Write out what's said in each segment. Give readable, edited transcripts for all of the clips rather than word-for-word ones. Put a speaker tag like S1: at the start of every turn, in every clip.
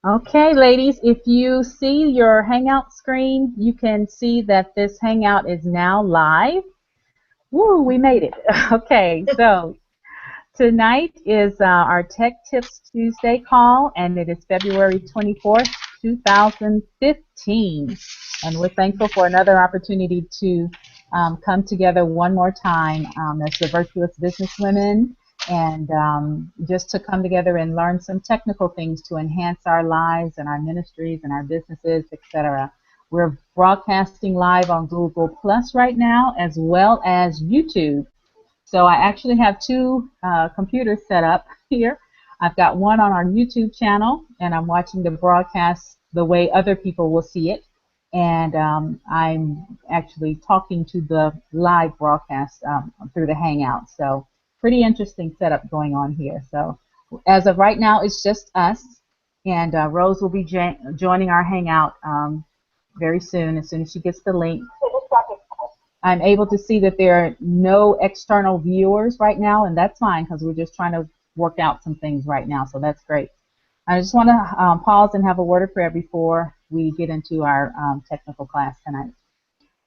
S1: Okay, ladies, if you see your Hangout screen, you can see that this Hangout is now live. Woo, we made it. Okay, so tonight is our Tech Tips Tuesday call, and it is February 24th, 2015. And we're thankful for another opportunity to come together one more time as the virtuous businesswomen and just to come together and learn some technical things to enhance our lives and our ministries and our businesses, etc. We're broadcasting live on Google Plus right now as well as YouTube. So I actually have two computers set up here. I've got one on our YouTube channel, and I'm watching the broadcast the way other people will see it. And I'm actually talking to the live broadcast through the Hangout. So pretty interesting setup going on here. So as of right now, it's just us. And Rose will be joining our Hangout very soon as she gets the link. I'm able to see that there are no external viewers right now, and that's fine because we're just trying to work out some things right now, so that's great. I just want to pause and have a word of prayer before we get into our technical class tonight.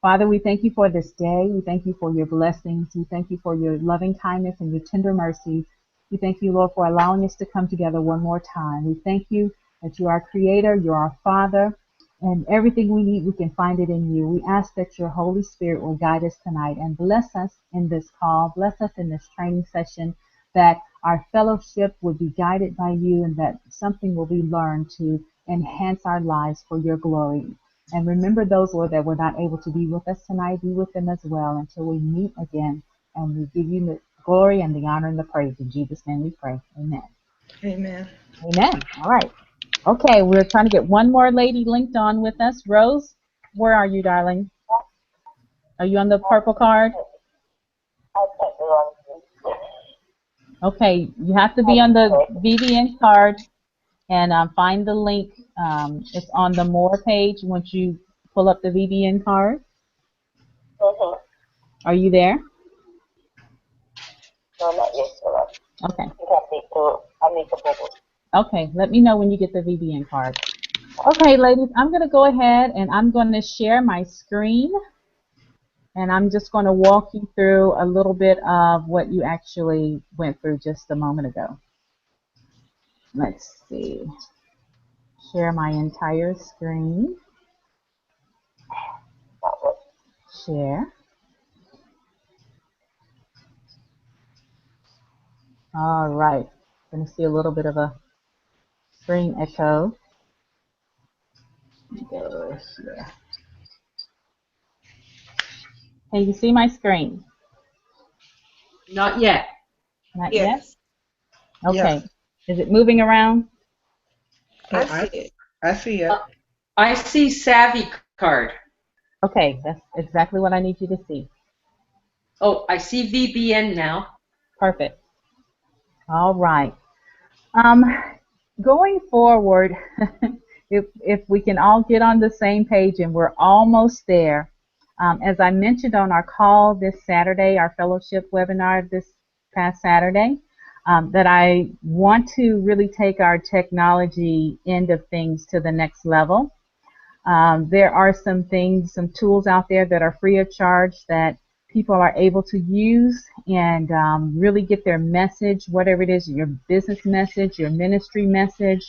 S1: Father, we thank you for this day. We thank you for your blessings. We thank you for your loving kindness and your tender mercies. We thank you, Lord, for allowing us to come together one more time. We thank you that you are our creator, you're our Father, and everything we need, we can find it in you. We ask that your Holy Spirit will guide us tonight and bless us in this call, bless us in this training session, that our fellowship will be guided by you and that something will be learned to enhance our lives for your glory. And remember those, Lord, that were not able to be with us tonight, be with them as well until we meet again. And we give you the glory and the honor and the praise. In Jesus' name we pray. Amen.
S2: Amen.
S1: Amen. All right. Okay, we're trying to get one more lady linked on with us. Rose, where are you, darling? Are you on the purple card? Okay, you have to be on the VBN card and find the link. It's on the More page once you pull up the VBN card. Are you there?
S3: No, not yet, sir.
S1: Okay.
S3: I need to Google.
S1: Okay, let me know when you get the VBN card. Okay, ladies, I'm going to go ahead and I'm going to share my screen. And I'm just going to walk you through a little bit of what you actually went through just a moment ago. Let's see. Share my entire screen. Share. All right. Going to see a little bit of a screen echo. Go here. Can you see my screen?
S4: Not yet.
S1: Not
S2: Yes.
S1: yet? Okay. Yes. Is it moving around?
S2: I see it.
S5: I see it.
S4: I see Savvy card.
S1: Okay, that's exactly what I need you to see.
S4: Oh, I see VBN now.
S1: Perfect. All right. Going forward, if we can all get on the same page, and we're almost there. As I mentioned on our call this Saturday, our fellowship webinar this past Saturday, that I want to really take our technology end of things to the next level. There are some things, some tools out there that are free of charge that people are able to use and really get their message, whatever it is, your business message, your ministry message.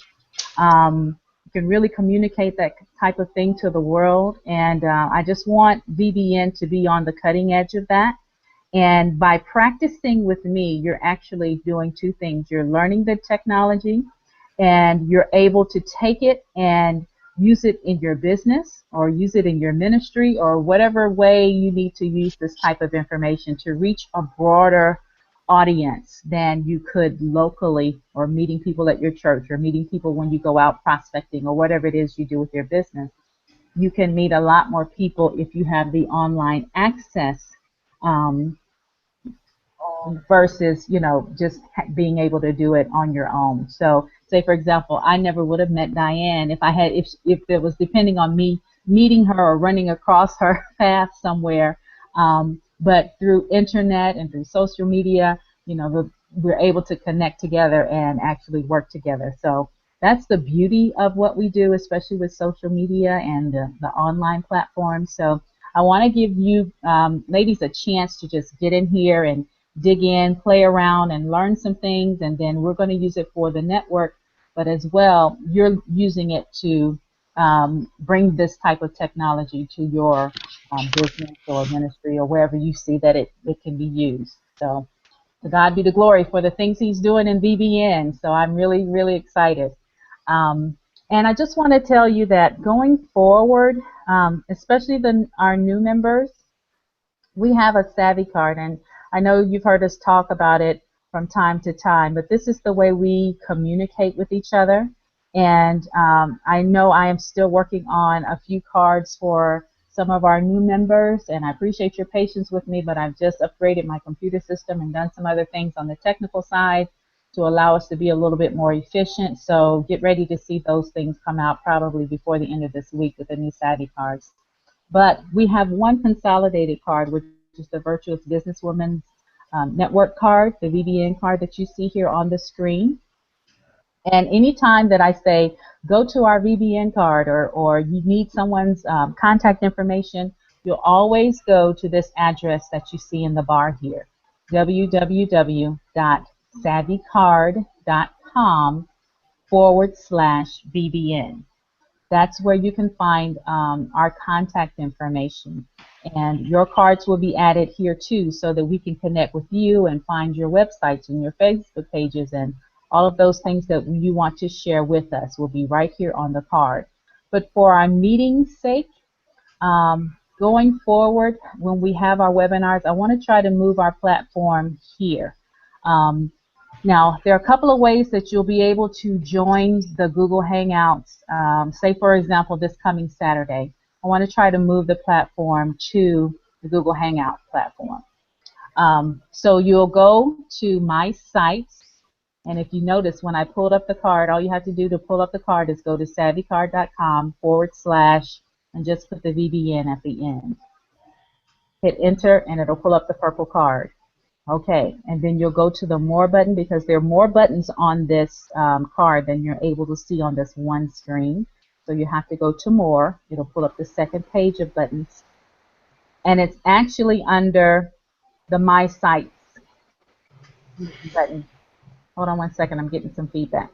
S1: You can really communicate that type of thing to the world, and I just want VBN to be on the cutting edge of that. And by practicing with me, you're actually doing two things. You're learning the technology, and you're able to take it and use it in your business or use it in your ministry or whatever way you need to use this type of information to reach a broader audience than you could locally, or meeting people at your church, or meeting people when you go out prospecting, or whatever it is you do with your business. You can meet a lot more people if you have the online access versus, you know, just being able to do it on your own. So, say for example, I never would have met Diane if it was depending on me meeting her or running across her path somewhere. But through internet and through social media, you know, we're able to connect together and actually work together. So that's the beauty of what we do, especially with social media and the online platform. So I want to give you ladies a chance to just get in here and dig in, play around, and learn some things, and then we're going to use it for the network, but as well, you're using it to bring this type of technology to your business or ministry or wherever you see that it can be used. So to God be the glory for the things he's doing in VBN. So I'm really, really excited. And I just want to tell you that going forward, especially our new members, we have a Savvy card, and I know you've heard us talk about it from time to time, but this is the way we communicate with each other. And I know I am still working on a few cards for some of our new members, and I appreciate your patience with me, but I've just upgraded my computer system and done some other things on the technical side to allow us to be a little bit more efficient. So get ready to see those things come out probably before the end of this week with the new Savvy cards. But we have one consolidated card, which is the Virtuous Businesswoman's Network card, the VBN card that you see here on the screen. And anytime that I say, go to our VBN card, or you need someone's contact information, you'll always go to this address that you see in the bar here, www.savvycard.com/VBN. That's where you can find our contact information. And your cards will be added here too, so that we can connect with you and find your websites and your Facebook pages, and all of those things that you want to share with us will be right here on the card. But for our meeting's sake, going forward, when we have our webinars, I want to try to move our platform here. Now, there are a couple of ways that you'll be able to join the Google Hangouts. Say, for example, this coming Saturday. I want to try to move the platform to the Google Hangout platform. So you'll go to My Sites, and if you notice, when I pulled up the card, all you have to do to pull up the card is go to savvycard.com/ and just put the VBN at the end. Hit enter, and it'll pull up the purple card. Okay, and then you'll go to the More button, because there are more buttons on this card than you're able to see on this one screen. So you have to go to More. It'll pull up the second page of buttons. And it's actually under the My Sites button. Hold on one second, I'm getting some feedback.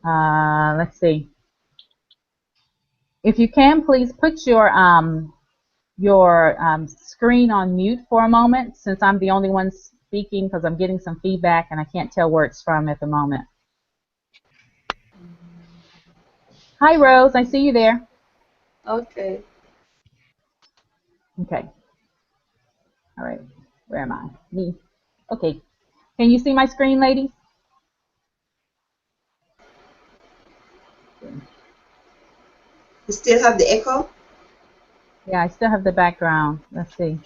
S1: Let's see. If you can, please put your screen on mute for a moment, since I'm the only one speaking, because I'm getting some feedback and I can't tell where it's from at the moment. Hi, Rose. I see you there.
S2: Okay.
S1: Okay. All right. Where am I? Me. Okay. Can you see my screen, ladies?
S2: You still have the echo?
S1: Yeah, I still have the background. Let's see.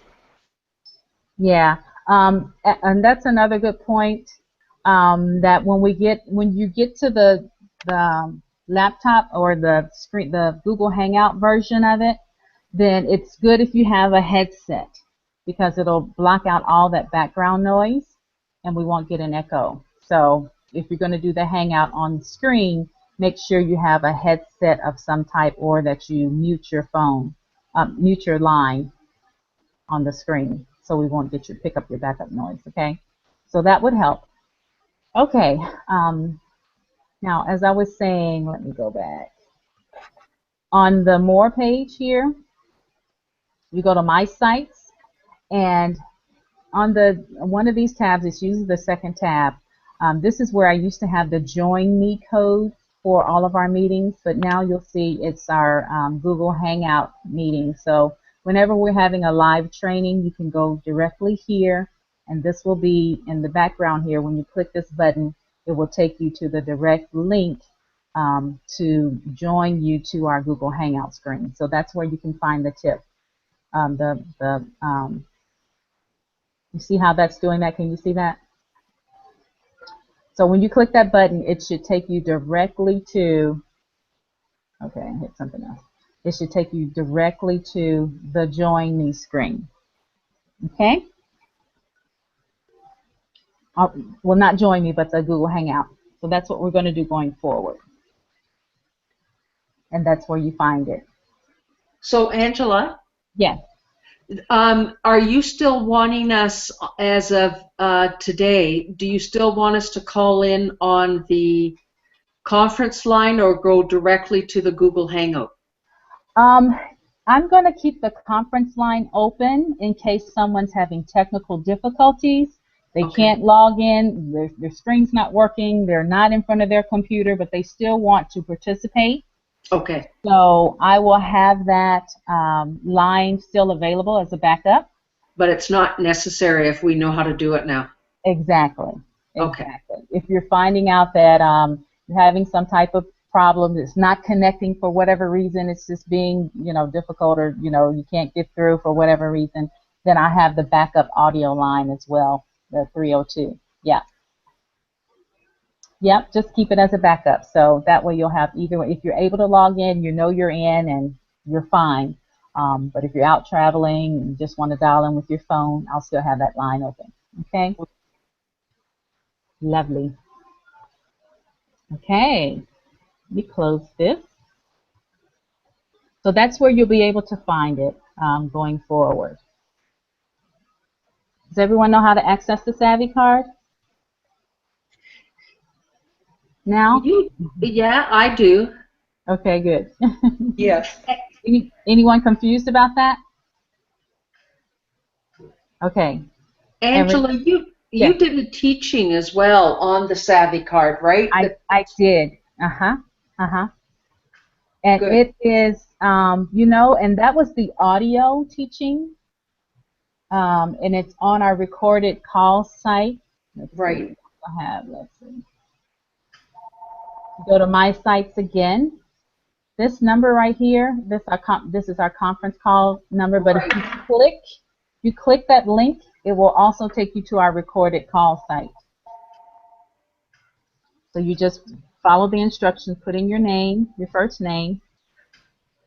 S1: Yeah. And that's another good point. That when you get to the laptop or the screen, the Google Hangout version of it, then it's good if you have a headset, because it'll block out all that background noise and we won't get an echo. So if you're going to do the Hangout on the screen, make sure you have a headset of some type, or that you mute your phone, mute your line on the screen, so we won't pick up your backup noise, okay? So that would help. Okay, now as I was saying, let me go back. On the More page here, you go to My Sites, and on one of these tabs, it's usually the second tab. This is where I used to have the Join Me code for all of our meetings, but now you'll see it's our Google Hangout meeting. So whenever we're having a live training, you can go directly here, and this will be in the background here. When you click this button, it will take you to the direct link to join you to our Google Hangout screen. So that's where you can find the tip. You see how that's doing that? Can you see that? So when you click that button, it should take you directly to, okay, I hit something else. It should take you directly to the Join Me screen. Okay? Will not join me, but the Google Hangout. So that's what we're going to do going forward. And that's where you find it.
S4: So, Angela,
S1: Yes.
S4: are you still wanting us, as of today, do you still want us to call in on the conference line or go directly to the Google Hangout?
S1: I'm going to keep the conference line open in case someone's having technical difficulties. They
S4: Okay.
S1: can't log in, their screen's not working, they're not in front of their computer, but they still want to participate.
S4: Okay.
S1: So I will have that line still available as a backup.
S4: But it's not necessary if we know how to do it now.
S1: Exactly.
S4: Okay.
S1: Exactly. If you're finding out that you're having some type of problem, it's not connecting for whatever reason, it's just being, difficult, or, you can't get through for whatever reason, then I have the backup audio line as well, the 302. Yeah. Yep, just keep it as a backup. So that way you'll have either way. If you're able to log in, you're in and you're fine. But if you're out traveling and just want to dial in with your phone, I'll still have that line open. Okay? Lovely. Okay, let me close this. So that's where you'll be able to find it going forward. Does everyone know how to access the Savvy card now?
S4: Yeah, I do.
S1: Okay, good.
S4: Yes.
S1: Anyone confused about that? Okay.
S4: Angela, you
S1: Yes.
S4: did a teaching as well on the Savvy card, right?
S1: I did. Uh-huh. And
S4: Good.
S1: it is, and that was the audio teaching, and it's on our recorded call site. Let's
S4: Right.
S1: see. Let's see. Go to My Sites again. This number right here, this is our conference call number, but if you click that link, it will also take you to our recorded call site. So you just follow the instructions, put in your name, your first name.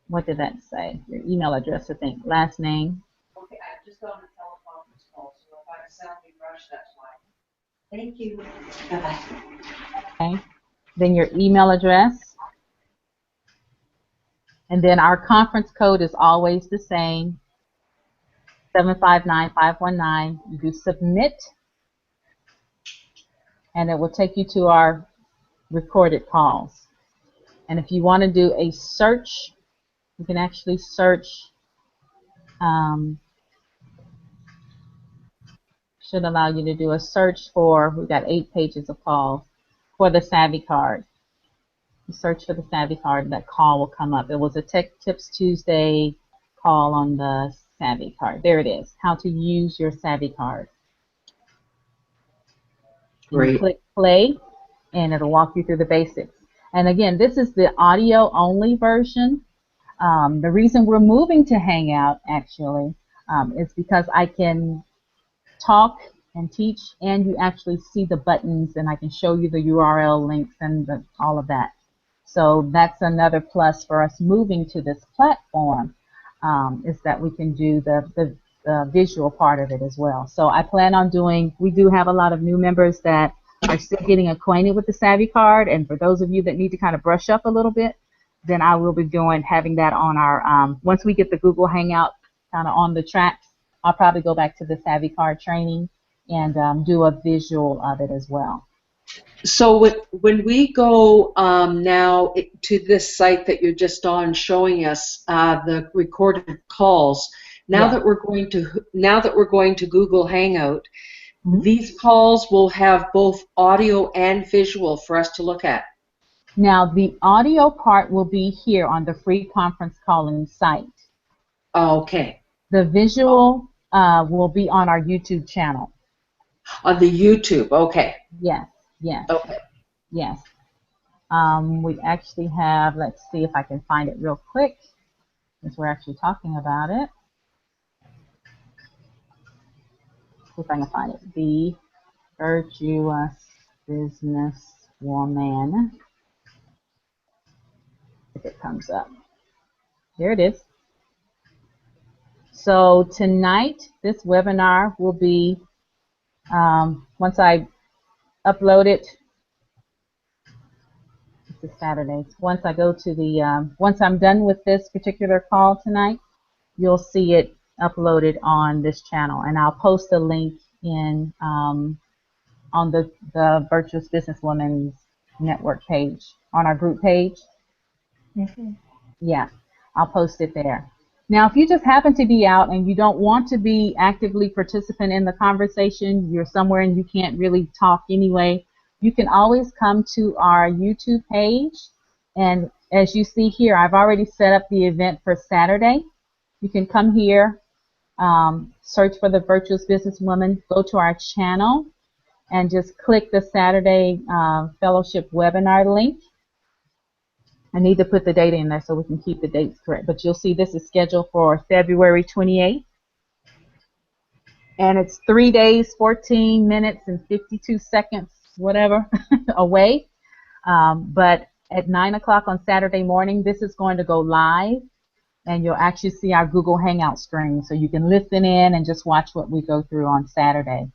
S1: What did that say? Your email address, I think. Last name.
S4: Okay, I just got on a teleconference call, so if I sound rushed, that's why. Thank you. Bye-bye.
S1: Okay. Then your email address. And then our conference code is always the same, 759519. You do submit, and it will take you to our recorded calls. And if you want to do a search, you can actually search, should allow you to do a search for, we've got 8 pages of calls, for the Savvy card. You search for the Savvy card, that call will come up. It was a Tech Tips Tuesday call on the Savvy card. There it is, how to use your Savvy card.
S4: Great.
S1: You click play, and it'll walk you through the basics. And again, this is the audio-only version. The reason we're moving to Hangout, actually, is because I can talk and teach, and you actually see the buttons, and I can show you the URL links and all of that. So that's another plus for us moving to this platform, is that we can do the visual part of it as well. So I plan on we do have a lot of new members that are still getting acquainted with the Savvy card, and for those of you that need to kind of brush up a little bit, then I will be having that on our, once we get the Google Hangout kind of on the tracks, I'll probably go back to the Savvy card training and do a visual of it as well.
S4: So when we go now to this site that you're just on showing us the recorded calls, now that we're going to Google Hangout, these calls will have both audio and visual for us to look at.
S1: Now the audio part will be here on the free conference calling site.
S4: Okay.
S1: The visual will be on our YouTube channel.
S4: On the YouTube, okay.
S1: Yes.
S4: Okay.
S1: Yes. We actually have, let's see if I can find it real quick, since we're actually talking about it. See if I can find it. The Virtuous Businesswoman. If it comes up. There it is. So tonight, this webinar will be, once I upload it. This is Saturday. Once I go to the, once I'm done with this particular call tonight, you'll see it uploaded on this channel, and I'll post a link in on the Virtuous Businesswomen's Network page, on our group page. Yeah, I'll post it there. Now, if you just happen to be out and you don't want to be actively participant in the conversation, you're somewhere and you can't really talk anyway, you can always come to our YouTube page. And as you see here, I've already set up the event for Saturday. You can come here, search for the Virtuous Businesswoman, go to our channel, and just click the Saturday Fellowship webinar link. I need to put the date in there so we can keep the dates correct. But you'll see this is scheduled for February 28th. And it's 3 days, 14 minutes, and 52 seconds, whatever, away. But at 9 o'clock on Saturday morning, this is going to go live. And you'll actually see our Google Hangout screen. So you can listen in and just watch what we go through on Saturday.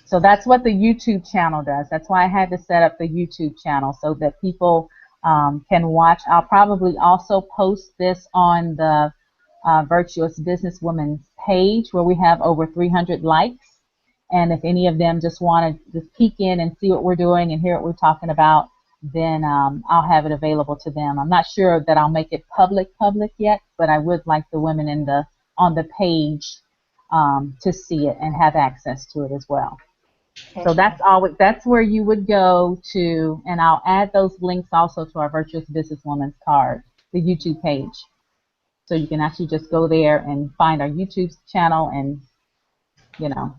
S1: So that's what the YouTube channel does. That's why I had to set up the YouTube channel so that people can watch. I'll probably also post this on the Virtuous Businesswoman's page, where we have over 300 likes. And if any of them just want to just peek in and see what we're doing and hear what we're talking about, then I'll have it available to them. I'm not sure that I'll make it public yet, but I would like the women in the on the page to see it and have access to it as well. So that's where you would go to, and I'll add those links also to our Virtuous Businesswoman's card, the YouTube page. So you can actually just go there and find our YouTube channel and, you know,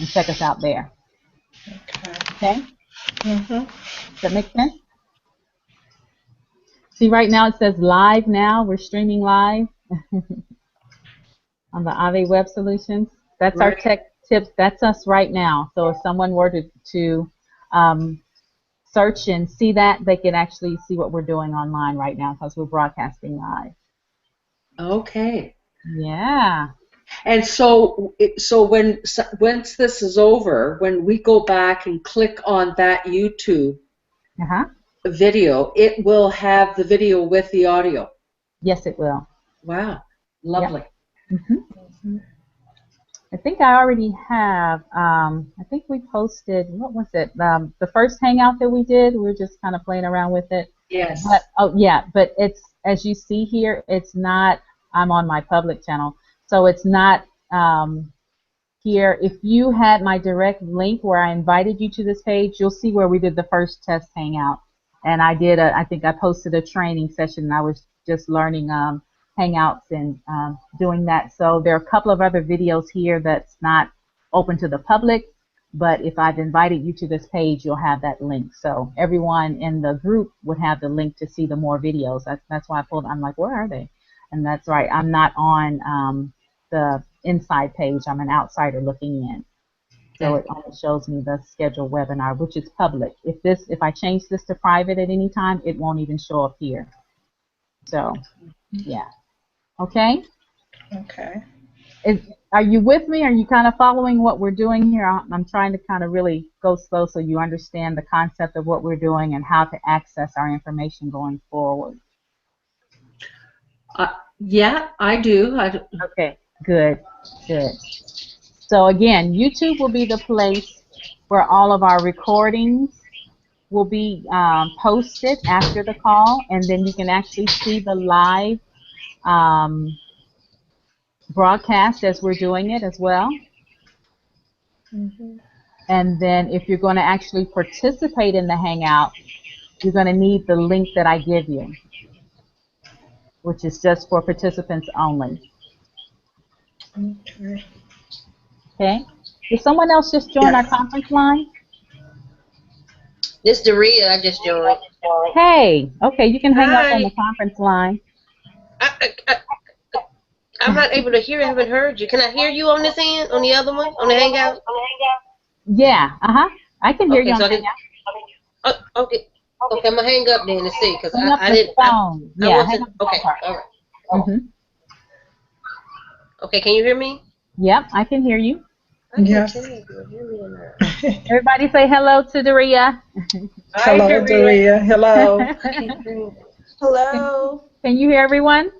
S1: and check us out there. Okay? Does that make sense? See, right now it says live now. We're streaming live on the Ave Web Solutions. That's right. Our tech tips. That's us right now. So if someone were to search and see that, they can actually see what we're doing online right now because we're broadcasting live.
S4: Okay.
S1: Yeah.
S4: And so once this is over, when we go back and click on that YouTube video, it will have the video with the audio.
S1: Yes, it will.
S4: Wow. Lovely.
S1: Yep. I think I already have, I think we posted, what was it, the first Hangout that we did, we were just kind of playing around with it.
S4: Yes.
S1: But, oh, yeah, but it's, as you see here, it's not, I'm on my public channel, so it's not here. If you had my direct link where I invited you to this page, you'll see where we did the first test Hangout. And I did, I think I posted a training session, and I was just learning Hangouts and doing that. So there are a couple of other videos here that's not open to the public, but if I've invited you to this page, you'll have that link. So everyone in the group would have the link to see the more videos. That's why I pulled, I'm like, where are they? And that's right, I'm not on the inside page. I'm an outsider looking in. So it only shows me the scheduled webinar, which is public. If I change this to private at any time, it won't even show up here. So, yeah. Okay?
S2: Okay.
S1: Are you with me? Are you kind of following what we're doing here? I'm trying to kind of really go slow so you understand the concept of what we're doing and how to access our information going forward.
S4: Yeah, I do.
S1: Okay, good, good. So again, YouTube will be the place where all of our recordings will be posted after the call, and then you can actually see the live broadcast as we're doing it as well. And then if you're going to actually participate in the Hangout, you're going to need the link that I give you, which is just for participants only. Okay. Did someone else just join our conference line?
S5: This is Daria. I just joined.
S1: Hey. Okay, you can hang up
S5: Hi.
S1: on the conference line.
S5: I'm not able to hear. I haven't heard you. Can I hear you on this end, on the other one, on the Hangout?
S1: Yeah. I can hear you on
S5: so
S1: the Hangout.
S5: Okay. Okay, I'm gonna hang up then and see, because
S1: Hang up
S5: I
S1: the
S5: didn't.
S1: phone.
S5: I
S1: Yeah.
S5: wasn't.
S1: Hang up the
S5: Okay.
S1: phone part.
S5: All right. Okay. Can you hear me?
S1: Yep, I can hear you.
S5: I can't
S6: Yes.
S5: tell if you hear me or not.
S1: Everybody say hello to Daria.
S4: Hi,
S6: Hello,
S4: Daria.
S6: Daria. Hello.
S5: I can't hear you.
S2: Hello.
S1: Can you hear everyone?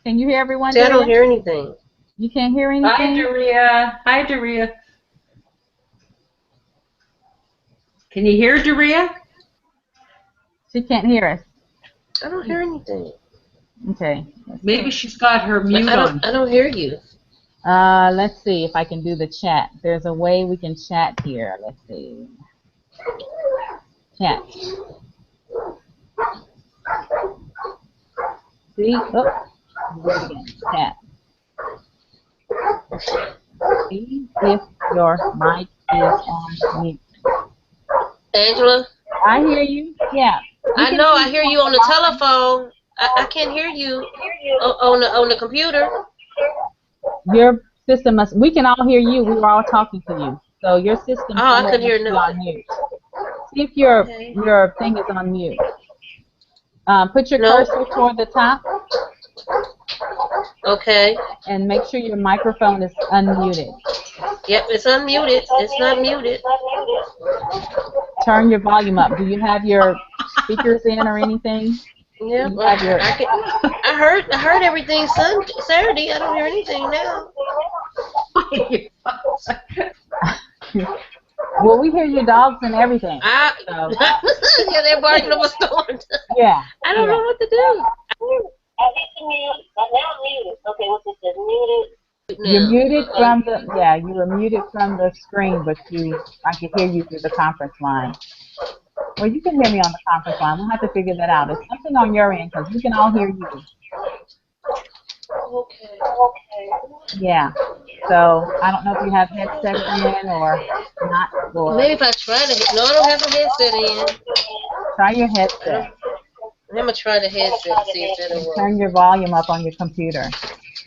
S1: Can you hear everyone,
S5: See, I don't
S1: Daria?
S5: hear anything.
S1: You can't hear
S4: Hi,
S1: anything?
S4: Daria. Hi, Daria. Can you hear Daria?
S1: She can't hear us.
S5: I don't hear anything.
S1: Okay.
S4: Maybe she's got her mute on.
S5: I don't hear you.
S1: Let's see if I can do the chat. There's a way we can chat here. Let's see. Chat. See? Oh, do it again. Chat. See if your mic is on mute.
S5: Angela,
S1: I hear you. Yeah. We
S5: I
S1: can
S5: know
S1: hear
S5: I
S1: you
S5: hear
S1: on
S5: you on
S1: the
S5: the
S1: line.
S5: telephone. I can't hear you on the computer.
S1: Your system must. We can all hear you. We were all talking to you. So your system
S5: Oh, I
S1: somewhere
S5: couldn't hear
S1: must be on
S5: nothing.
S1: mute. See if your
S5: Okay.
S1: thing is on mute. Put your
S5: No.
S1: cursor toward the top
S5: Okay.
S1: and make sure your microphone is unmuted.
S5: Yep, it's unmuted. It's not muted.
S1: Turn your volume up. Do you have your speakers in or anything?
S5: Yep.
S1: You have your.
S5: I heard everything Saturday. I don't hear anything now.
S1: Well, we hear your dogs and everything. So,
S5: Yeah, they're barking up a storm.
S1: yeah.
S5: I don't know what to do.
S3: I hit the mute. I'm now muted. Okay, what's it says? Muted.
S1: You're
S5: Now.
S1: muted from the. Yeah, you were muted from the screen, but I could hear you through the conference line. Well, you can hear me on the conference line. We'll have to figure that out. It's something on your end because we can all hear you.
S5: Okay.
S1: Yeah. So I don't know if you have headsets in or not. Or
S5: Maybe if I try to. No, I don't have a headset in.
S1: try your headset
S5: I'm gonna try the headset to see if that'll
S1: and
S5: work.
S1: turn your volume up on your computer.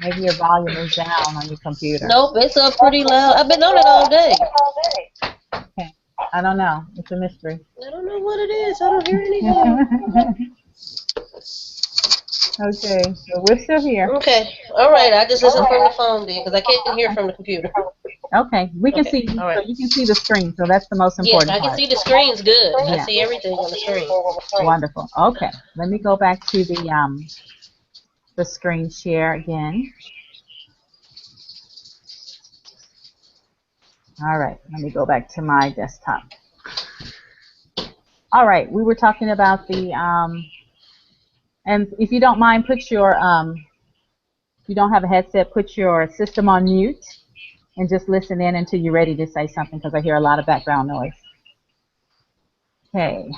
S1: Maybe your volume is down on your computer.
S5: Nope, it's up pretty loud. I've been on it all day.
S1: Okay. I don't know. It's a mystery.
S5: I don't know what it is. I don't hear anything.
S1: Okay. So we're still here.
S5: Okay. All right. I just listen from the phone then, because I can't hear from the computer.
S1: Okay. We can
S5: Okay,
S1: see you.
S5: all right.
S1: So you can see the screen. So that's the most
S5: Yes,
S1: important
S5: I can
S1: part.
S5: see the screen's good. I
S1: Yeah.
S5: see everything on the screen.
S1: Wonderful. Okay. Let me go back to the screen share again. All right, let me go back to my desktop. All right, we were talking about the, and if you don't mind, put your, if you don't have a headset, put your system on mute and just listen in until you're ready to say something because I hear a lot of background noise. Okay.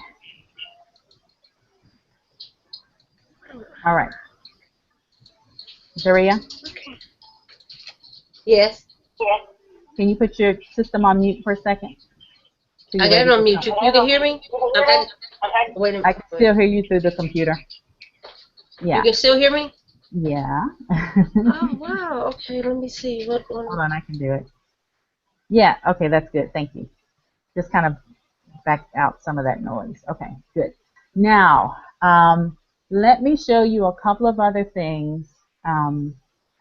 S1: All right. Daria,
S5: Yes.
S1: can you put your system on mute for a second? So
S5: I
S1: you're
S5: got
S1: ready
S5: it on
S1: to
S5: mute.
S1: talk?
S5: You can hear me? Wait a minute.
S1: I can still hear you through the computer. Yeah.
S5: You can still hear me?
S1: Yeah.
S5: Oh, wow. Okay, let me see.
S1: Hold on, I can do it. Yeah, okay, that's good. Thank you. Just kind of back out some of that noise. Okay, good. Now, let me show you a couple of other things.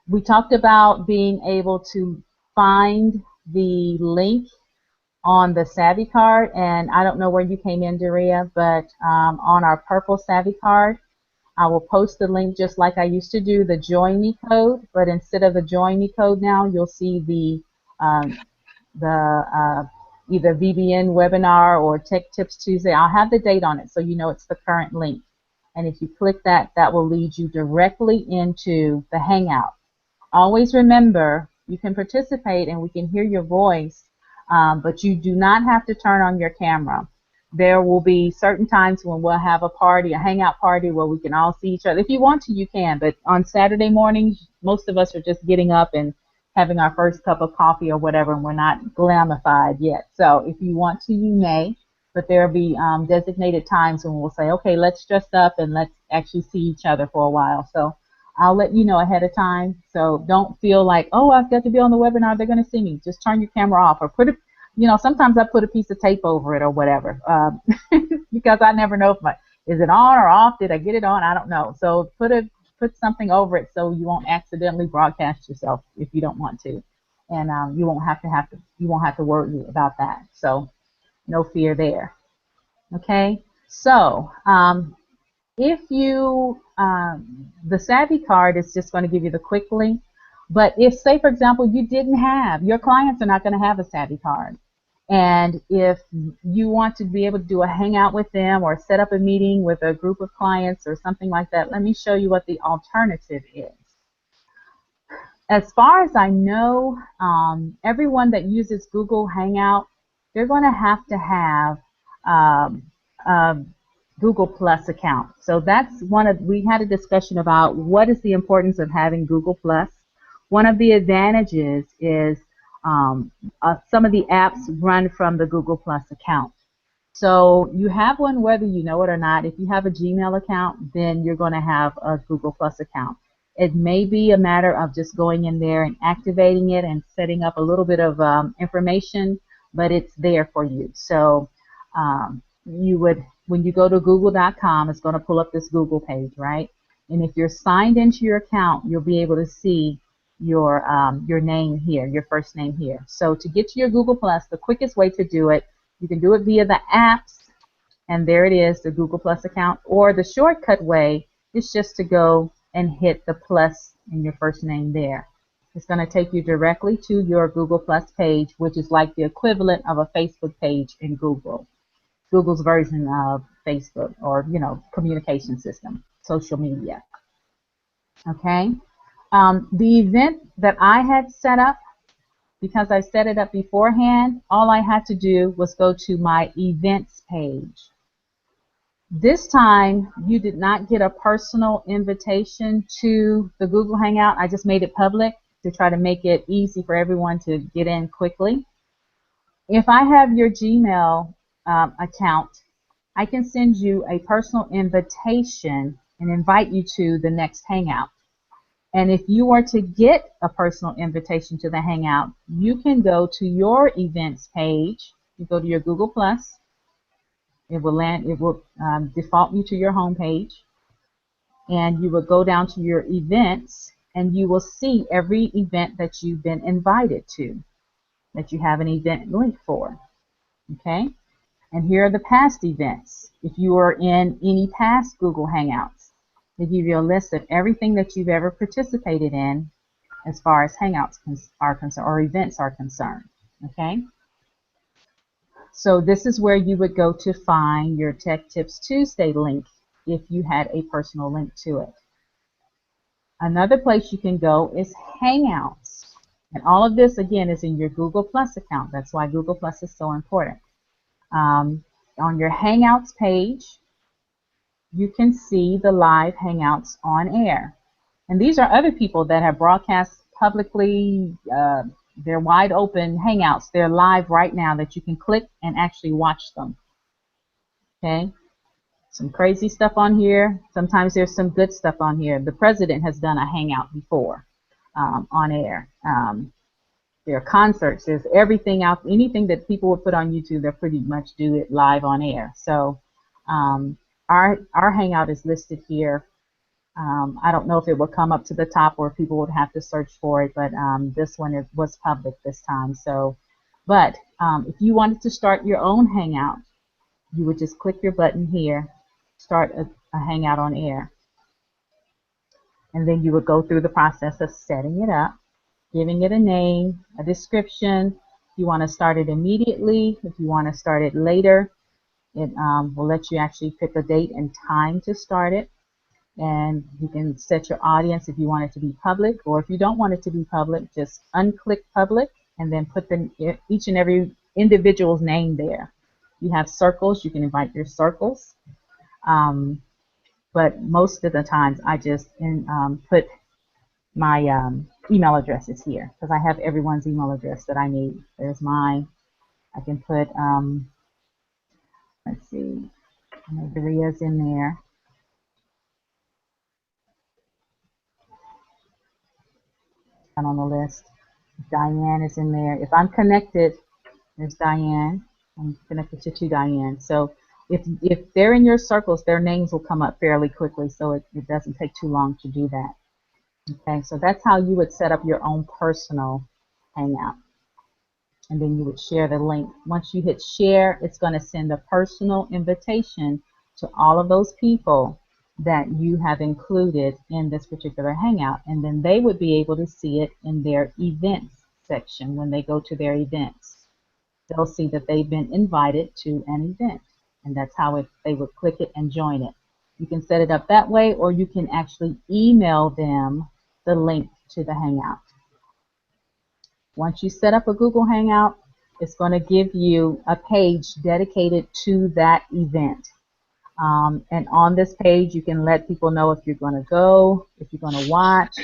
S1: We talked about being able to find the link on the Savvy card, and I don't know where you came in, Daria, but on our purple Savvy card, I will post the link just like I used to do, the Join Me code, but instead of the Join Me code now, you'll see the either VBN webinar or Tech Tips Tuesday. I'll have the date on it so you know it's the current link. And if you click that, that will lead you directly into the Hangout. Always remember, you can participate and we can hear your voice, but you do not have to turn on your camera. There will be certain times when we'll have a party, a hangout party, where we can all see each other. If you want to, you can, but on Saturday mornings, most of us are just getting up and having our first cup of coffee or whatever, and we're not glamified yet. So if you want to, you may, but there will be designated times when we'll say, okay, let's dress up and let's actually see each other for a while. So I'll let you know ahead of time. So don't feel like, oh, I've got to be on the webinar, they're going to see me. Just turn your camera off or put it, you know, sometimes I put a piece of tape over it or whatever because I never know if is it on or off? Did I get it on? I don't know. So put a put something over it so you won't accidentally broadcast yourself if you don't want to, and you won't have to worry about that. So no fear there. Okay. So if you the Savvy card is just going to give you the quick link, but if, say for example, you didn't have, your clients are not going to have a Savvy card, and if you want to be able to do a hangout with them or set up a meeting with a group of clients or something like that, let me show you what the alternative is. As far as I know, everyone that uses Google Hangout, they're going to have a Google Plus account. So that's we had a discussion about what is the importance of having Google Plus. One of the advantages is some of the apps run from the Google Plus account. So you have one whether you know it or not. If you have a Gmail account, then you're going to have a Google Plus account. It may be a matter of just going in there and activating it and setting up a little bit of information, but it's there for you. So you would, when you go to google.com, it's going to pull up this Google page, right? And if you're signed into your account, you'll be able to see your name here, your first name here. So to get to your Google Plus, the quickest way to do it, you can do it via the apps, and there it is, the Google Plus account, or the shortcut way is just to go and hit the plus in your first name there. It's going to take you directly to your Google Plus page, which is like the equivalent of a Facebook page in Google. Google's version of Facebook, or, you know, communication system, social media. Okay. The event that I had set up, because I set it up beforehand, all I had to do was go to my events page. This time, you did not get a personal invitation to the Google Hangout. I just made it public to try to make it easy for everyone to get in quickly. If I have your Gmail account, I can send you a personal invitation and invite you to the next Hangout. And if you were to get a personal invitation to the Hangout, you can go to your events page. You go to your Google Plus. It will default you to your home page, and you will go down to your events, and you will see every event that you've been invited to, that you have an event link for. Okay? And here are the past events. If you are in any past Google Hangouts, they give you a list of everything that you've ever participated in as far as Hangouts are concerned, or events are concerned. Okay? So this is where you would go to find your Tech Tips Tuesday link if you had a personal link to it. Another place you can go is Hangouts. And all of this, again, is in your Google Plus account. That's why Google Plus is so important. On your Hangouts page, you can see the live Hangouts on air. And these are other people that have broadcast publicly. They're wide open Hangouts. They're live right now that you can click and actually watch them. Okay? Some crazy stuff on here. Sometimes there's some good stuff on here. The president has done a Hangout before on air. There are concerts. There's everything out. Anything that people would put on YouTube, they pretty much do it live on air. So our Hangout is listed here. I don't know if it will come up to the top or people would have to search for it, but this one was public this time. So, but if you wanted to start your own Hangout, you would just click your button here, start a Hangout on air, and then you would go through the process of setting it up, giving it a name, a description. If you want to start it immediately, if you want to start it later, it will let you actually pick a date and time to start it. And you can set your audience if you want it to be public, or if you don't want it to be public, just unclick public and then put each and every individual's name there. You have circles, you can invite your circles. But most of the times I just put my email addresses here because I have everyone's email address that I need. There's mine. I can put, let's see, Maria's in there. And on the list, Diane is in there. If I'm connected, there's Diane. I'm connected to Diane. So if they're in your circles, their names will come up fairly quickly, so it doesn't take too long to do that. Okay, so that's how you would set up your own personal Hangout. And then you would share the link. Once you hit share, it's going to send a personal invitation to all of those people that you have included in this particular Hangout. And then they would be able to see it in their events section when they go to their events. They'll see that they've been invited to an event. And that's how they would click it and join it. You can set it up that way, or you can actually email them the link to the Hangout. Once you set up a Google Hangout, it's going to give you a page dedicated to that event. And on this page, you can let people know if you're going to go, if you're going to watch,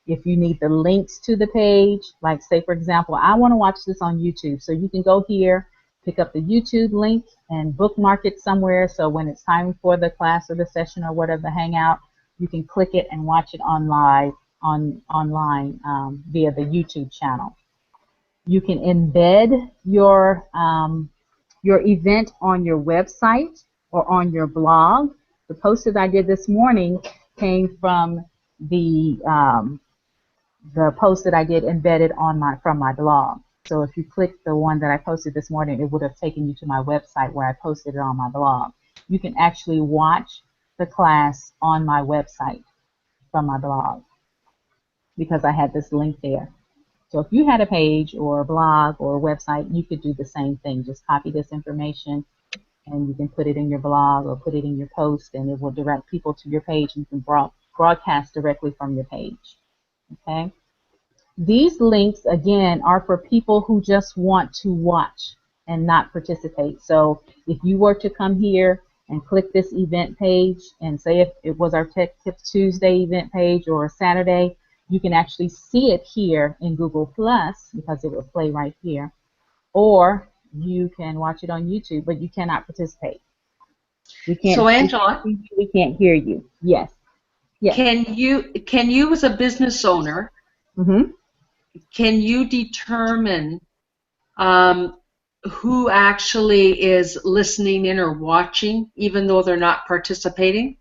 S1: if you need the links to the page. Like, say, for example, I want to watch this on YouTube. So you can go here, pick up the YouTube link, and bookmark it somewhere. So when it's time for the class or the session or whatever, the Hangout, you can click it and watch it online via the YouTube channel. You can embed your event on your website or on your blog. The post that I did this morning came from the post that I did embedded on from my blog. So if you click the one that I posted this morning, it would have taken you to my website where I posted it on my blog. You can actually watch the class on my website from my blog, because I had this link there. So if you had a page or a blog or a website, you could do the same thing. Just copy this information and you can put it in your blog or put it in your post, and it will direct people to your page, and you can broadcast directly from your page. Okay? These links, again, are for people who just want to watch and not participate. So if you were to come here and click this event page, and say if it was our Tech Tips Tuesday event page or Saturday, you can actually see it here in Google Plus, because it will play right here. Or you can watch it on YouTube, but you cannot participate. We can't.
S4: So, Angela,
S1: we can't hear you. Yes. Yes.
S4: Can you as a business owner, can you determine who actually is listening in or watching, even though they're not participating?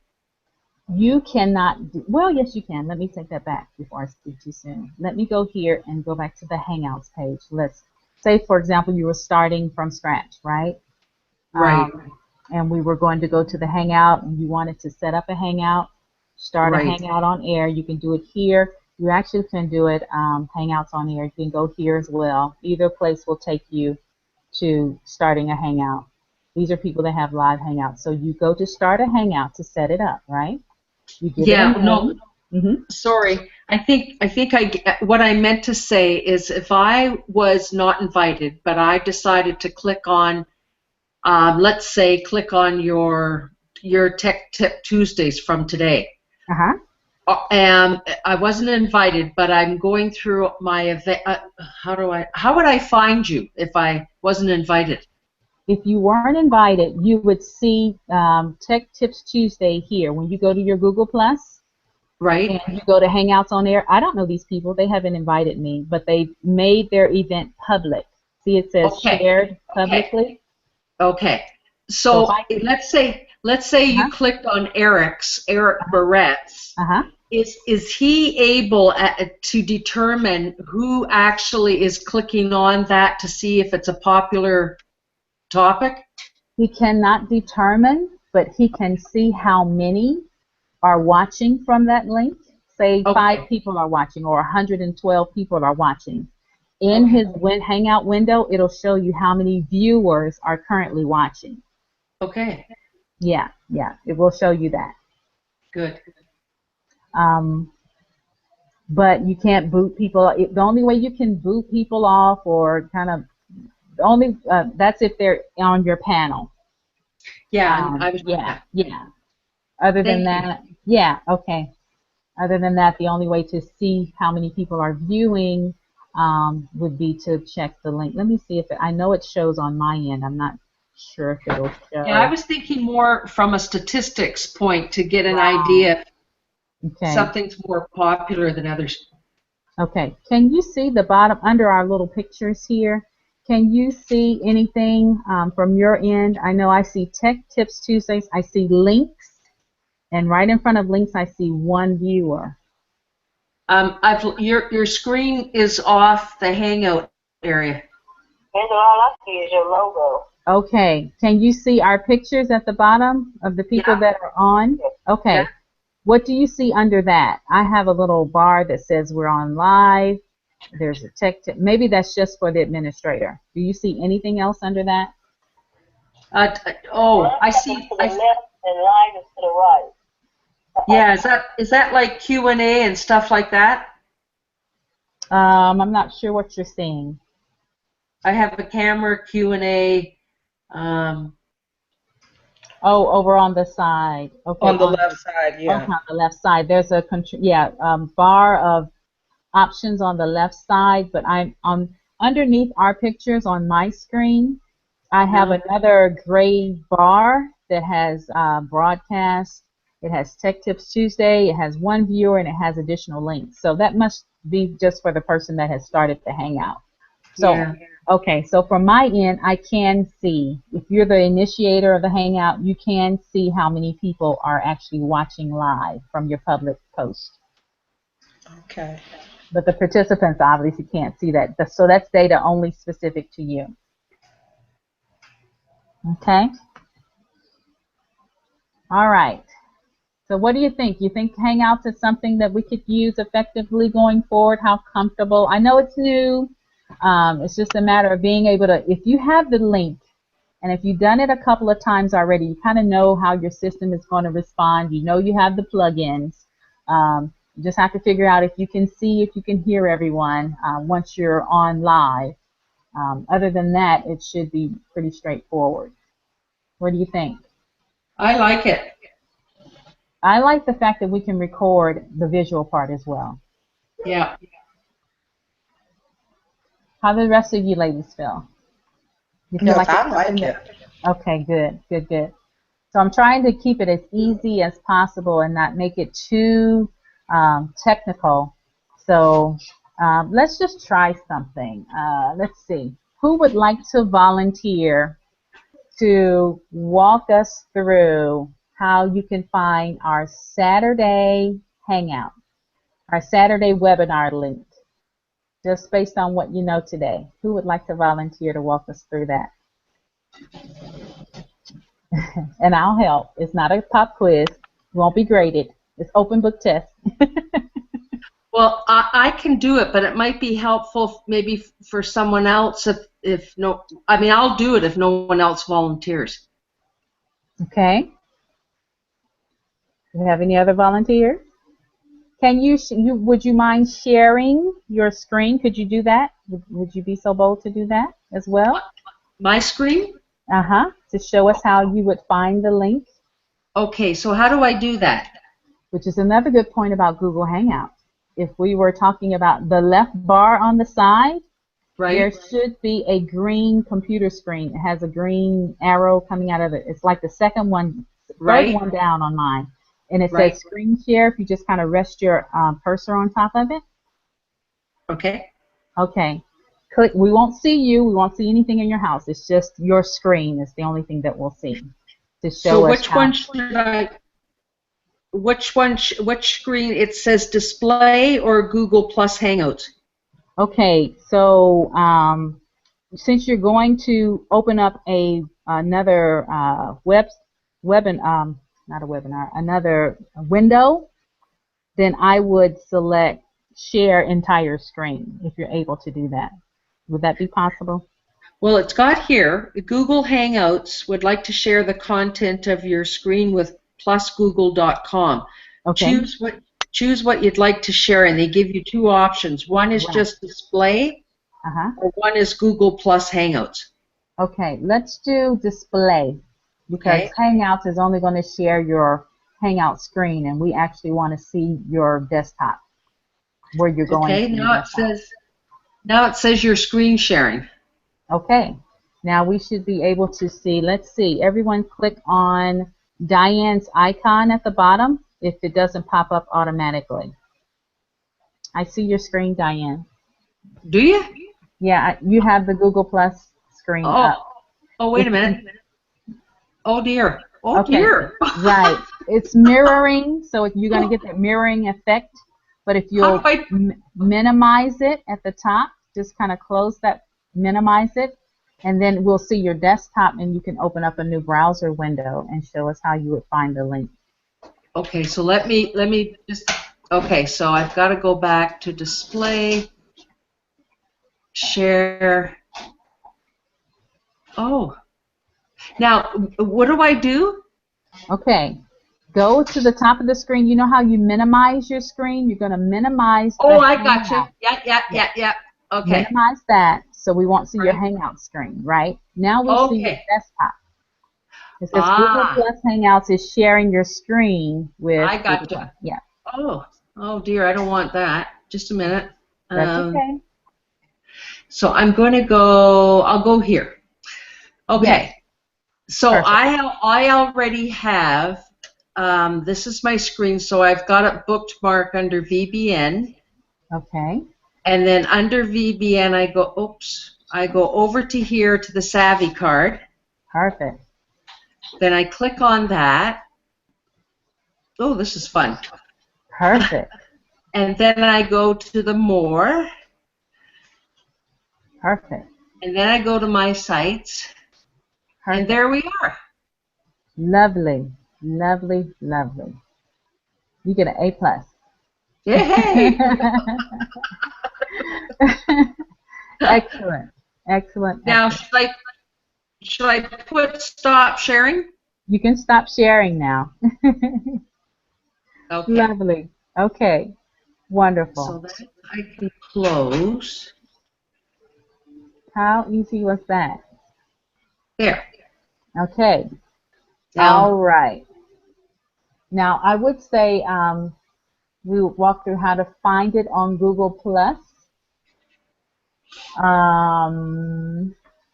S1: You cannot. Well, yes, you can. Let me take that back before I speak too soon. Let me go here and go back to the Hangouts page. Let's say, for example, you were starting from scratch, right?
S4: Right.
S1: And we were going to go to the Hangout, and you wanted to set up a Hangout, start a Hangout on air. You can do it here. You actually can do it Hangouts on air. You can go here as well. Either place will take you to starting a Hangout. These are people that have live Hangouts. So you go to start a Hangout to set it up, right? You give it a name.
S4: Sorry. I think what I meant to say is, if I was not invited, but I decided to click on, let's say, click on your Tech Tip Tuesdays from today. And I wasn't invited, but I'm going through my event. How would I find you if I wasn't invited?
S1: If you weren't invited, you would see Tech Tips Tuesday here. When you go to your Google Plus,
S4: right,
S1: and you go to Hangouts on Air, I don't know these people. They haven't invited me, but they made their event public. See, it says shared publicly.
S4: Okay. So let's say you clicked on Eric Barrett's. Is he able to determine who actually is clicking on that to see if it's a popular topic?
S1: He cannot determine, but he can see how many are watching from that link. Say 5 people are watching, or 112 people are watching. In his Hangout window, it'll show you how many viewers are currently watching.
S4: Okay.
S1: Yeah, it will show you that.
S4: Good.
S1: But you can't boot people. The only way you can boot people off, or kind of, that's if they're on your panel.
S4: Yeah,
S1: yeah. Other than that, Other than that, the only way to see how many people are viewing would be to check the link. Let me see if I know it shows on my end. I'm not sure if it'll show.
S4: Yeah, I was thinking more from a statistics point to get an idea if something's more popular than others.
S1: Okay. Can you see the bottom under our little pictures here? Can you see anything from your end? I know I see Tech Tips Tuesdays. I see links, and right in front of links, I see one viewer.
S4: Your screen is off the Hangout area.
S3: And all I see is your logo.
S1: Okay. Can you see our pictures at the bottom of the people that are on? Okay.
S4: Yeah.
S1: What do you see under that? I have a little bar that says we're on live. There's a tech tip. Maybe that's just for the administrator. Do you see anything else under that?
S4: I see.
S3: To the left and live is to the right.
S4: Yeah, is that like Q&A and stuff like that?
S1: I'm not sure what you're seeing.
S4: I have a camera, Q&A.
S1: Oh, over on the side. Okay.
S6: On the left side, yeah.
S1: Okay, on the left side. There's a bar of options on the left side, but I'm underneath our pictures on my screen. I have another gray bar that has broadcast. It has Tech Tips Tuesday. It has one viewer and it has additional links. So that must be just for the person that has started the Hangout. So, okay, so from my end, I can see, if you're the initiator of the Hangout, you can see how many people are actually watching live from your public post.
S6: Okay.
S1: But the participants obviously can't see that. So that's data only specific to you. Okay? All right. So what do you think? You think Hangouts is something that we could use effectively going forward? How comfortable? I know it's new. It's just a matter of being able to, if you have the link, and if you've done it a couple of times already, you kind of know how your system is going to respond. You know you have the plugins. You just have to figure out if you can see, if you can hear everyone once you're on live. Other than that, it should be pretty straightforward. What do you think?
S4: I like it.
S1: I like the fact that we can record the visual part as well.
S4: Yeah.
S1: How do the rest of you ladies feel? You feel like
S6: I like it.
S1: Okay, good, good, good. So I'm trying to keep it as easy as possible and not make it too technical. So let's just try something. Let's see. Who would like to volunteer to walk us through how you can find our Saturday Hangout, our Saturday webinar link, just based on what you know today? Who would like to volunteer to walk us through that? And I'll help. It's not a pop quiz. It won't be graded. It's open book test.
S4: Well, I can do it, but it might be helpful maybe for someone else if no. I mean, I'll do it if no one else volunteers.
S1: Okay. Do you have any other volunteers? Can would you mind sharing your screen? Could you do that? Would you be so bold to do that as well?
S4: My screen?
S1: To show us how you would find the link.
S4: Okay, so how do I do that?
S1: Which is another good point about Google Hangout. If we were talking about the left bar on the side,
S4: Right.
S1: there should be a green computer screen. It has a green arrow coming out of it. It's like the second one,
S4: Right.
S1: third one down on mine. And it
S4: Right.
S1: says screen share if you just kind of rest your cursor on top of it.
S4: Okay.
S1: Okay. Click. We won't see you. We won't see anything in your house. It's just your screen is the only thing that we'll see. To show
S4: So
S1: us
S4: which one should I? Which screen? It says display or Google Plus Hangouts.
S1: Okay. So since you're going to open up another another window, then I would select share entire screen if you're able to do that. Would that be possible?
S4: Well, it's got here, Google Hangouts would like to share the content of your screen with plusgoogle.com.
S1: Okay.
S4: Choose what you'd like to share, and they give you two options. One is just display, or one is Google Plus Hangouts.
S1: Okay, let's do display, because Hangouts is only going to share your Hangout screen, and we actually want to see your desktop, where you're going.
S4: Okay, now it says you're screen sharing.
S1: Okay, now we should be able to see. Let's see. Everyone click on Diane's icon at the bottom if it doesn't pop up automatically. I see your screen, Diane.
S4: Do you?
S1: Yeah, you have the Google Plus screen up.
S4: Oh, wait a minute. Oh dear. Oh
S1: Okay,
S4: dear.
S1: right. It's mirroring, so you're going to get that mirroring effect. But if
S4: How
S1: you'll
S4: do I?
S1: minimize it at the top, just kind of close that, minimize it, and then we'll see your desktop, and you can open up a new browser window and show us how you would find the link.
S4: Okay, so let me just. Okay, so I've got to go back to display, share. Oh, now what do I do?
S1: Okay, go to the top of the screen. You know how you minimize your screen? You're going to minimize the
S4: Oh, I got you.
S1: Hangout.
S4: Yeah. Okay.
S1: Minimize that so we won't see your Hangout screen, right? Now we see your
S4: Okay.
S1: desktop. It says Google Plus Hangouts is sharing your screen with
S4: I
S1: Google
S4: gotcha.
S1: Plus. Yeah,
S4: Oh dear, I don't want that. Just a minute.
S1: that's okay.
S4: So I'm going to go. I'll go here. Okay.
S1: Yes,
S4: So
S1: perfect.
S4: I already have. This is my screen, so I've got it bookmarked under VBN,
S1: Okay,
S4: and then under VBN I go. Oops. I go over to here to the Savvy card.
S1: perfect.
S4: Then I click on that. Oh, this is fun.
S1: Perfect.
S4: And then I go to the more,
S1: Perfect.
S4: and then I go to my sites, and
S1: Perfect.
S4: there we are.
S1: Lovely. Lovely. Lovely. You get an A+.
S4: Yay!
S1: Excellent. Excellent.
S4: Now,
S1: Excellent.
S4: should I put stop sharing?
S1: You can stop sharing now.
S4: Okay.
S1: Lovely. Okay. Wonderful.
S4: So that I can close.
S1: How easy was that?
S4: There.
S1: Okay.
S4: Now,
S1: All right. Now, I would say we'll walk through how to find it on Google Plus.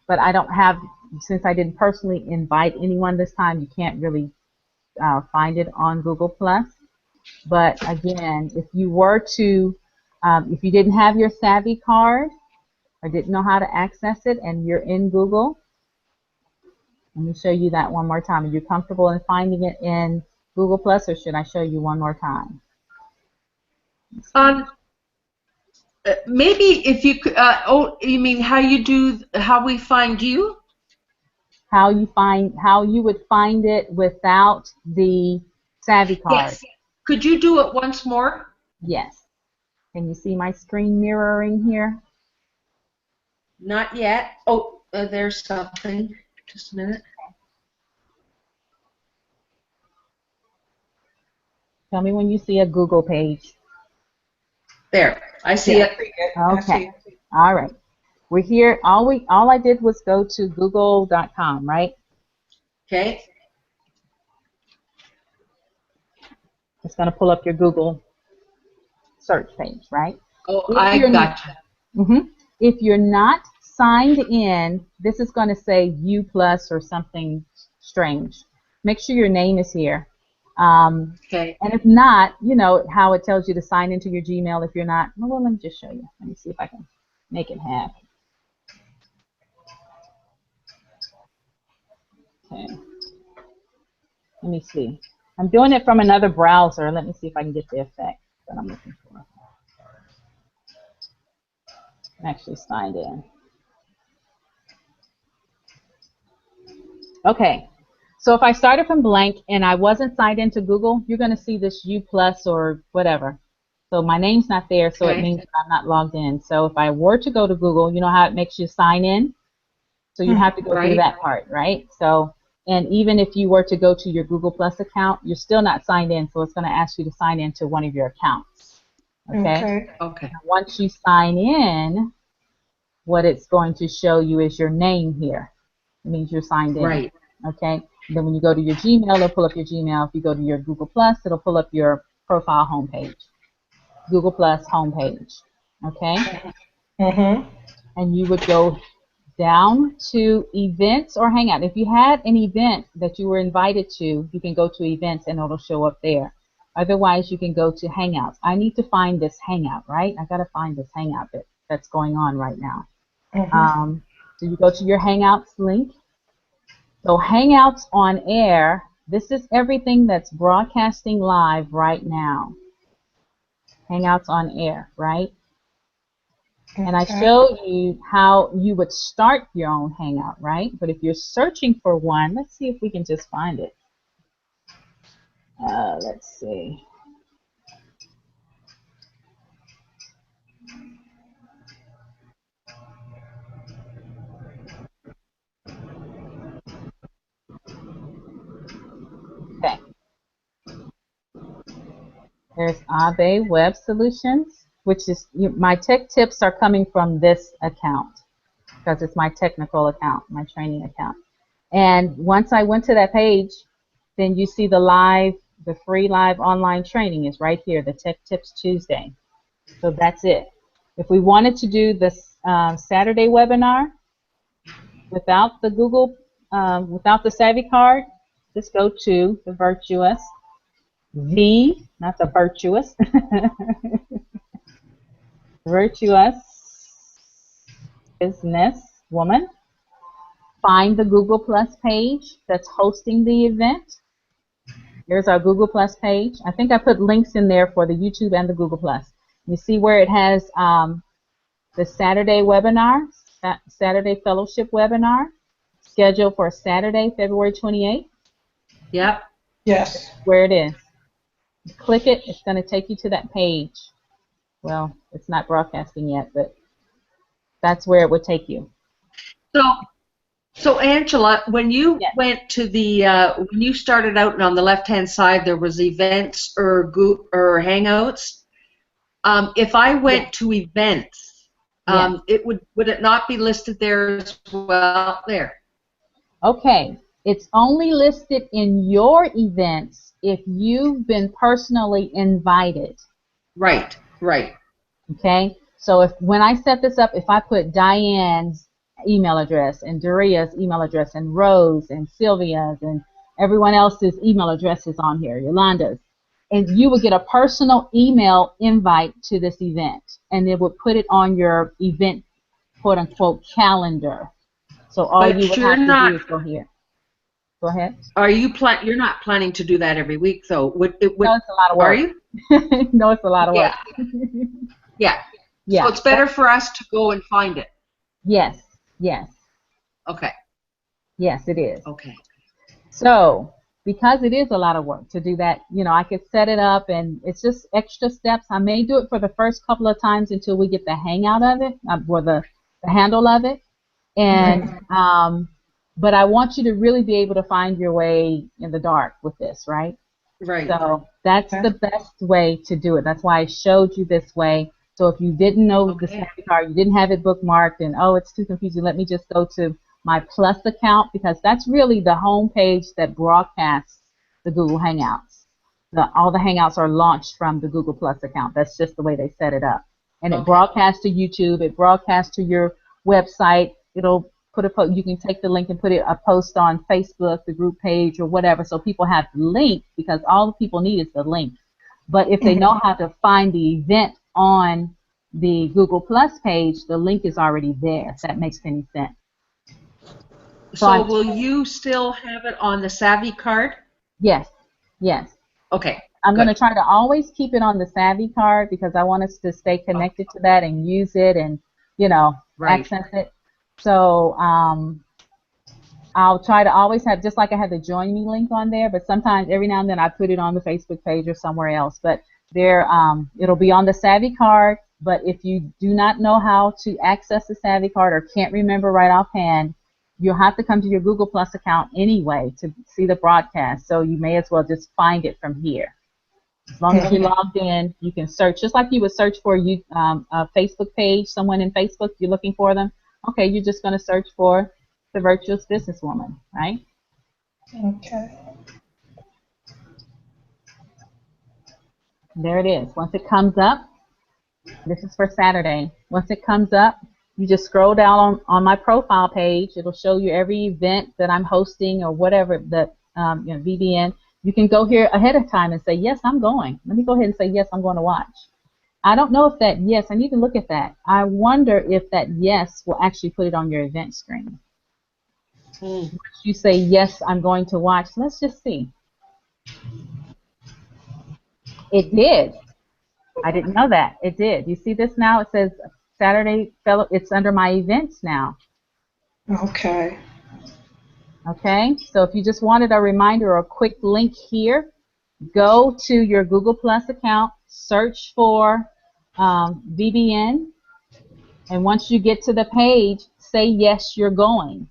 S1: But I don't have, since I didn't personally invite anyone this time, you can't really find it on Google Plus. But again, if you were to, if you didn't have your Savvy card or didn't know how to access it and you're in Google, let me show you that one more time. Are you comfortable in finding it in Google Plus, or should I show you one more time?
S4: maybe if you could. Oh, you mean how we find you?
S1: How you would find it without the Savvy card.
S4: Yes. Could you do it once more?
S1: Yes. Can you see my screen mirroring here?
S4: Not yet. Oh, there's something. Just a minute.
S1: Tell me when you see a Google page.
S4: There. I see it.
S1: Okay. All right. We're here. All I did was go to google.com, right?
S4: Okay.
S1: It's going to pull up your Google search page, right?
S4: Oh, I gotcha.
S1: If you're not signed in, this is going to say U plus or something strange. Make sure your name is here.
S4: Okay.
S1: And if not, you know how it tells you to sign into your Gmail if you're not. Well, let me just show you. Let me see if I can make it happen. Okay. Let me see. I'm doing it from another browser. Let me see if I can get the effect that I'm looking for. I'm actually signed in. Okay. So if I started from blank and I wasn't signed into Google, you're going to see this U plus or whatever. So my name's not there, so it means that I'm not logged in. So if I were to go to Google, you know how it makes you sign in? So you have to go through that part, right? So, and even if you were to go to your Google Plus account, you're still not signed in, so it's going to ask you to sign into one of your accounts. Okay?
S4: Okay.
S1: Now, once you sign in, what it's going to show you is your name here. It means you're signed in.
S4: Right.
S1: Okay? And then when you go to your Gmail, it'll pull up your Gmail. If you go to your Google Plus, it'll pull up your profile homepage. Google Plus homepage. Okay? And you would go down to events or Hangout. If you had an event that you were invited to, you can go to events and it'll show up there. Otherwise, you can go to Hangouts. I need to find this Hangout, right? I got to find this Hangout that's going on right now. So you go to your Hangouts link. So Hangouts on Air, this is everything that's broadcasting live right now. Hangouts on Air, right? And I showed you how you would start your own Hangout, right? But if you're searching for one, let's see if we can just find it. Let's see. Okay. There's Abe Web Solutions, which is my tech tips are coming from this account because it's my technical account, my training account. And once I went to that page, then you see the free live online training is right here, the Tech Tips Tuesday. So that's it. If we wanted to do this Saturday webinar without the Google, without the Savvy card, just go to the Virtuous, not the Virtuous, Virtuous Business Woman. Find the Google Plus page that's hosting the event. Here's our Google Plus page. I think I put links in there for the YouTube and the Google Plus. You see where it has the Saturday webinar, Saturday Fellowship webinar, scheduled for Saturday, February 28th?
S4: Yep.
S6: Yes.
S1: That's where it is. You click it, it's going to take you to that page. Well, it's not broadcasting yet, but that's where it would take you.
S4: So Angela, when you went to the when you started out and on the left-hand side there was events or Hangouts. If I went to events, it would it not be listed there as well? There.
S1: Okay, it's only listed in your events if you've been personally invited.
S4: Right. Right.
S1: Okay, so when I set this up, if I put Diane's email address and Doria's email address and Rose and Sylvia's and everyone else's email addresses on here, Yolanda's, and you would get a personal email invite to this event, and it would put it on your event, quote unquote, calendar. So all you would have to do is go here. Go ahead.
S4: Are you you're not planning to do that every week though?
S1: No, it's a lot of work.
S4: Are you?
S1: No, it's a lot of work.
S4: Yeah.
S1: Yeah.
S4: So it's better for us to go and find it.
S1: Yes. Yes.
S4: Okay.
S1: Yes, it is.
S4: Okay.
S1: So, because it is a lot of work to do that, I could set it up and it's just extra steps. I may do it for the first couple of times until we get the hang out of it, or the handle of it. And, but I want you to really be able to find your way in the dark with this, right?
S4: Right.
S1: So that's the best way to do it. That's why I showed you this way. So if you didn't know the Savvy card, you didn't have it bookmarked, and it's too confusing, let me just go to my Plus account, because that's really the home page that broadcasts the Google Hangouts. All the Hangouts are launched from the Google Plus account. That's just the way they set it up. And it broadcasts to YouTube. It broadcasts to your website. It'll put you can take the link and put a post on Facebook, the group page, or whatever, so people have the link, because all the people need is the link. But if they know how to find the event on the Google Plus page, the link is already there, if that makes any sense.
S4: So will you still have it on the Savvy card?
S1: Yes, yes.
S4: Okay.
S1: I'm going to try to always keep it on the Savvy card, because I want us to stay connected to that and use it and, access it. So I'll try to always have, just like I have the Join Me link on there, but sometimes every now and then I put it on the Facebook page or somewhere else. But there, it'll be on the Savvy card. But if you do not know how to access the Savvy card or can't remember right offhand, you'll have to come to your Google Plus account anyway to see the broadcast. So you may as well just find it from here. As long as you're logged in, you can search, just like you would search for a Facebook page, someone in Facebook, you're looking for them. Okay, you're just going to search for the Virtuous Businesswoman, right?
S6: Okay.
S1: There it is. Once it comes up, this is for Saturday. Once it comes up, you just scroll down on my profile page. It'll show you every event that I'm hosting or whatever, that VBN. You can go here ahead of time and say, yes, I'm going. Let me go ahead and say, yes, I'm going to watch. I don't know if that yes, I need to look at that. I wonder if that yes will actually put it on your event screen.
S4: Mm.
S1: You say, yes, I'm going to watch. Let's just see. It did. I didn't know that. It did. You see this now? It says Saturday fellow. It's under my events now.
S6: Okay.
S1: Okay. So if you just wanted a reminder or a quick link here, go to your Google Plus account, search for VBN, and once you get to the page, say yes, you're going.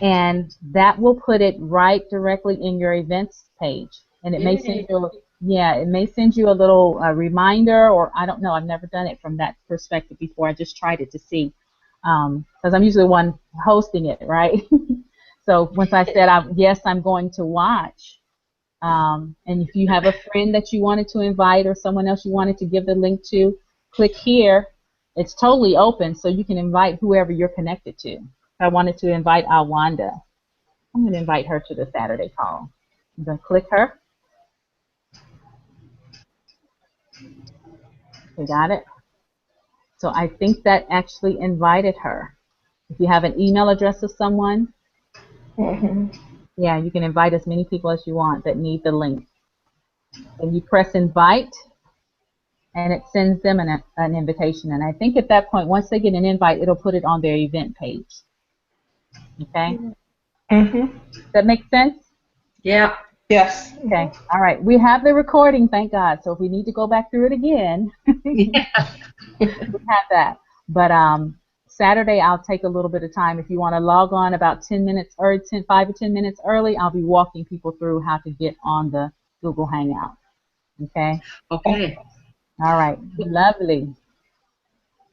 S1: And that will put it right directly in your events page. And it may send you it may send you a little reminder, or I don't know. I've never done it from that perspective before. I just tried it to see, because I'm usually the one hosting it, right? So once I said, yes, I'm going to watch, and if you have a friend that you wanted to invite or someone else you wanted to give the link to, click here. It's totally open, so you can invite whoever you're connected to. I wanted to invite Alwanda. I'm going to invite her to the Saturday call. I'm going to click her. We got it. So I think that actually invited her. If you have an email address of someone, yeah, you can invite as many people as you want that need the link. And you press invite, and it sends them an invitation. And I think at that point, once they get an invite, it'll put it on their event page. Okay? Does that make sense?
S4: Yeah.
S6: Yes.
S1: Okay. All right. We have the recording, thank God. So if we need to go back through it again,
S4: Yeah.
S1: we have that. But Saturday, I'll take a little bit of time. If you want to log on about 10 minutes or 5 or 10 minutes early, I'll be walking people through how to get on the Google Hangout. Okay?
S4: Okay.
S1: All right. Lovely.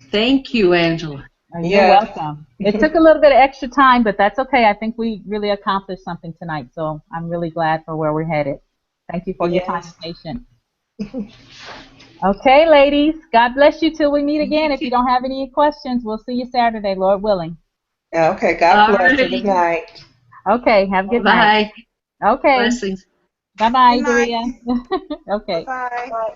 S4: Thank you, Angela.
S1: You're
S6: Yes.
S1: welcome. It took a little bit of extra time, but that's okay. I think we really accomplished something tonight, so I'm really glad for where we're headed. Thank you for your time and patience. Okay, ladies. God bless you till we meet again. If you don't have any questions, we'll see you Saturday, Lord willing.
S6: Okay. God bless you. Good
S4: Alrighty.
S6: night.
S1: Okay. Have a good night.
S4: Bye.
S1: Okay.
S4: Blessings.
S1: Bye-bye,
S2: Good night.
S1: Daria. Okay.
S2: Bye-bye.
S1: Bye.